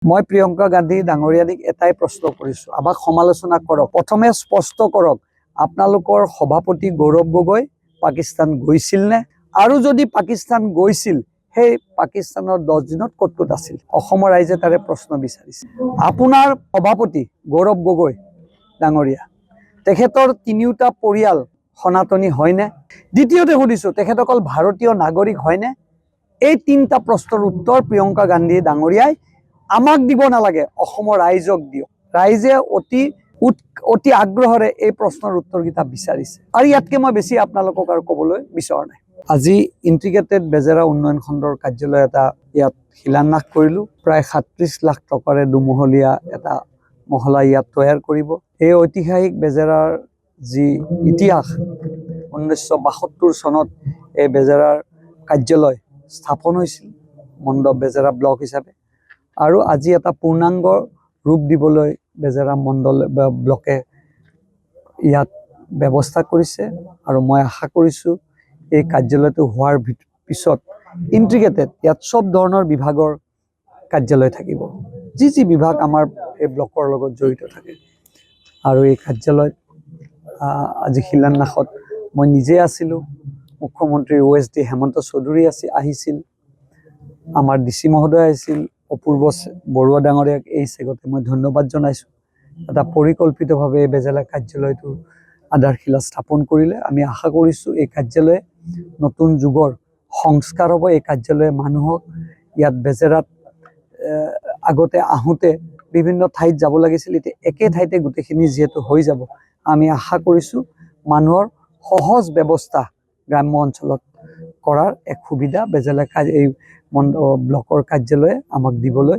মই প্ৰিয়ংকা গান্ধী ডাঙৰীয়াক এটাই প্ৰশ্ন কৰিছো, আমাক সমালোচনা কৰক। প্ৰথমে স্পষ্ট কৰক আপোনালোকৰ সভাপতি গৌৰৱ গগৈ পাকিস্তান গৈছিল নে, আৰু যদি পাকিস্তান গৈছিল সেই পাকিস্তানৰ 10 দিনত ক'ত আছিল। অসমৰ ৰাইজে তাৰে প্ৰশ্ন বিচাৰিছে। আপোনাৰ সভাপতি গৌৰৱ গগৈ ডাঙৰীয়া তেখেতৰ তিনিওটা পৰিয়াল সনাতনী হয়নে? দ্বিতীয়তে সুধিছো তেখেতসকল ভাৰতীয় নাগৰিক হয়নে? এই তিনিটা প্ৰশ্নৰ উত্তৰ প্ৰিয়ংকা গান্ধী ডাঙৰীয়াই আমাক দিব নালাগে, অসমৰ ৰাইজক দিয়ক। ৰাইজে অতি আগ্ৰহেৰে এই প্ৰশ্নৰ উত্তৰকেইটা বিচাৰিছে, আৰু ইয়াতকে মই বেছি আপোনালোকক আৰু ক'বলৈ বিচৰা নাই। আজি ইণ্টিগ্ৰেটেড বেজেৰা উন্নয়ন খণ্ডৰ কাৰ্যালয় এটা ইয়াত শিলান্যাস কৰিলোঁ। প্ৰায় 37 লাখ টকাৰে দুমহলীয়া এটা মহলা ইয়াত তৈয়াৰ কৰিব। এই ঐতিহাসিক বেজেৰাৰ যি ইতিহাস, 1972 চনত এই বেজেৰাৰ কাৰ্যালয় স্থাপন হৈছিল মণ্ডপ বেজেৰা ব্লক হিচাপে, আৰু আজি এটা পূৰ্ণাংগ ৰূপ দিবলৈ বেজেৰা মণ্ডল ব্লকে ইয়াত ব্যৱস্থা কৰিছে। আৰু মই আশা কৰিছোঁ এই কাৰ্যালয়টো হোৱাৰ পিছত ইণ্টিগ্ৰেটেড ইয়াত চব ধৰণৰ বিভাগৰ কাৰ্যালয় থাকিব, যি বিভাগ আমাৰ এই ব্লকৰ লগত জড়িত থাকে। আৰু এই কাৰ্যালয়ত আজি শিলান্যাসত মই নিজে আছিলোঁ, মুখ্যমন্ত্ৰী OSD হেমন্ত চৌধুৰী আহিছিল, আমাৰ DC মহোদয় আহিছিল, অপূৰ্ব বৰুৱা ডাঙৰীয়াক এই চেগতে মই ধন্যবাদ জনাইছোঁ। এটা পৰিকল্পিতভাৱে এই বেজেৰা কাৰ্যালয়টোৰ আধাৰশিলা স্থাপন কৰিলে। আমি আশা কৰিছোঁ এই কাৰ্যালয়ে নতুন যুগৰ সংস্কাৰ হ'ব। এই কাৰ্যালয়ে মানুহক ইয়াত বেজেৰাত আগতে আহোঁতে বিভিন্ন ঠাইত যাব লাগিছিল, এতিয়া একে ঠাইতে গোটেইখিনি যিহেতু হৈ যাব, আমি আশা কৰিছোঁ মানুহৰ সহজ ব্যৱস্থা গ্ৰাম্য অঞ্চলত কৰাৰ এক সুবিধা বেজেৰা এই ব্লকৰ কাৰ্যালয়ে আমাক দিবলৈ।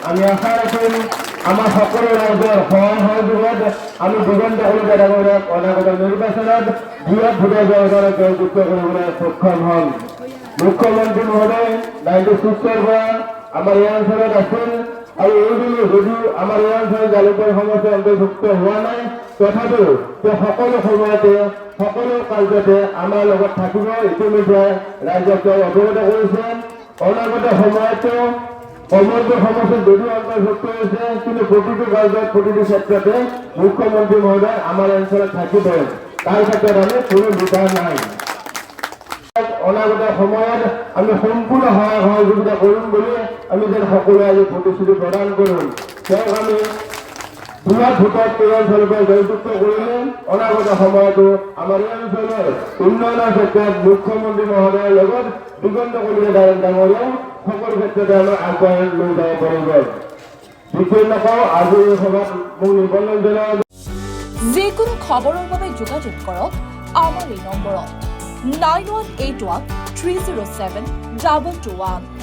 আমি আশা ৰাখিম আমাৰ সকলো ৰাইজৰ সহায় সহযোগত আমি দিগন্ত কলিতা ডাঙৰীয়াক অনাগত নিৰ্বাচনত বৃহৎ ভোটে জয়যুক্ত কৰিবলৈ সক্ষম হ'ম। মুখ্যমন্ত্ৰী মহোদয় 96ৰ পৰা আমাৰ এই অঞ্চলত আছিল, আৰু এইবুলি যদিও আমাৰ এই অঞ্চলত জালুকৰ সমষ্টি অন্তৰ্ভুক্ত হোৱা নাই, তথাপিও তেওঁ সকলো সময়তে সকলো কাৰ্যতে আমাৰ লগত থাকিব। ইতিমধ্যে ৰাইজক তেওঁ অৱগত কৰিছে। অনাগত সময়তো সমগ্ৰ সমষ্টিত যদিও অন্তৰ্ভুক্ত হৈছে, কিন্তু প্ৰতিটো কাৰ্যত প্ৰতিটো ক্ষেত্ৰতে মুখ্যমন্ত্ৰী মহোদয় আমাৰ অঞ্চলত থাকিব। তাৰ ক্ষেত্ৰত আমি কোনো দ্বিধা নাই। অনাগত সময়ত আমি সম্পূৰ্ণ সহায় সহযোগিতা কৰিম বুলি আমি যেন সকলোৱে আজি প্ৰতিশ্ৰুতি প্ৰদান কৰোঁ। তেওঁক আমি বৃহৎ ভোটত এই অঞ্চলৰ পৰা জয়যুক্ত কৰিলে অনাগত সময়তো আমাৰ এই অঞ্চলৰ উন্নয়নৰ ক্ষেত্ৰত মুখ্যমন্ত্ৰী মহোদয়ৰ লগত দিগন্ত কলিতা ডাঙৰীয়াই সকলো ক্ষেত্ৰতে আমাক আগুৱাই লৈ যাব পাৰিব। বিশেষ নকওঁ, আজি এই সভাত মোক নিমন্ত্ৰণ জনাই। যিকোনো খবৰৰ বাবে যোগাযোগ কৰক আমাৰ এই নম্বৰত 9181 307 2221।